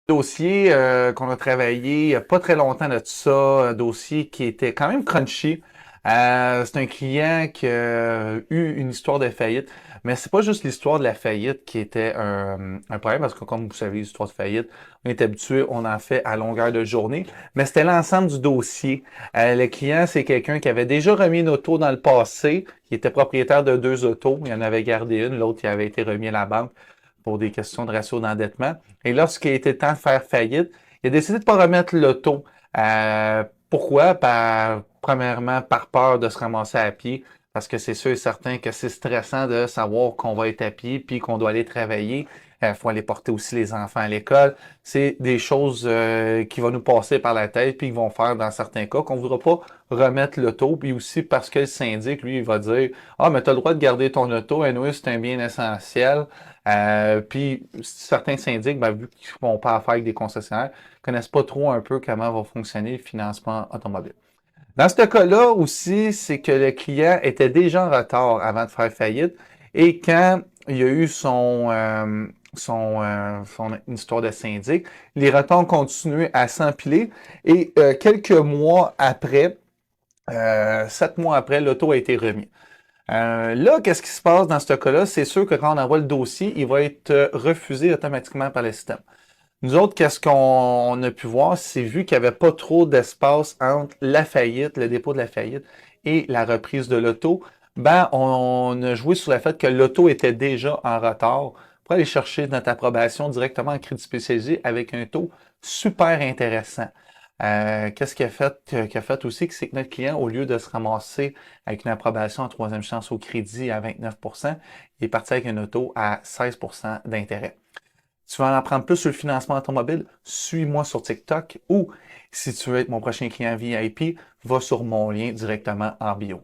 Dossier qu'on a travaillé il n'y a pas très longtemps de ça, un dossier qui était quand même crunchy. C'est un client qui a eu une histoire de faillite, mais c'est pas juste l'histoire de la faillite qui était un problème, parce que comme vous savez, l'histoire de faillite, on est habitué, on en fait à longueur de journée, mais c'était l'ensemble du dossier. Le client, c'est quelqu'un qui avait déjà remis une auto dans le passé, qui était propriétaire de deux autos, il en avait gardé une, l'autre qui avait été remis à la banque pour des questions de ratio d'endettement. Et lorsqu'il était temps de faire faillite, il a décidé de ne pas remettre l'auto. Pourquoi? Premièrement, par peur de se ramasser à pied, parce que c'est sûr et certain que c'est stressant de savoir qu'on va être à pied puis qu'on doit aller travailler. Il faut aller porter aussi les enfants à l'école. C'est des choses qui vont nous passer par la tête puis qui vont faire dans certains cas qu'on ne voudra pas remettre l'auto. Puis aussi parce que le syndic, lui, il va dire ah, mais tu as le droit de garder ton auto, anyway, c'est un bien essentiel. Puis certains syndics, ben, vu qu'ils ne font pas affaire avec des concessionnaires, connaissent pas trop un peu comment va fonctionner le financement automobile. Dans ce cas-là aussi, c'est que le client était déjà en retard avant de faire faillite et quand il y a eu son histoire de syndic, les retards ont continué à s'empiler et quelques mois après, 7 mois après, l'auto a été remis. Là, qu'est-ce qui se passe dans ce cas-là? C'est sûr que quand on envoie le dossier, il va être refusé automatiquement par le système. Nous autres, qu'est-ce qu'on a pu voir? C'est vu qu'il n'y avait pas trop d'espace entre la faillite, le dépôt de la faillite et la reprise de l'auto, ben, on a joué sur le fait que l'auto était déjà en retard pour aller chercher notre approbation directement en crédit spécialisé avec un taux super intéressant. Qu'est-ce qu'il a fait aussi, c'est que notre client, au lieu de se ramasser avec une approbation en troisième chance au crédit à 29%, il est parti avec une auto à 16% d'intérêt. Tu veux en apprendre plus sur le financement automobile? Suis-moi sur TikTok ou si tu veux être mon prochain client VIP, va sur mon lien directement en bio.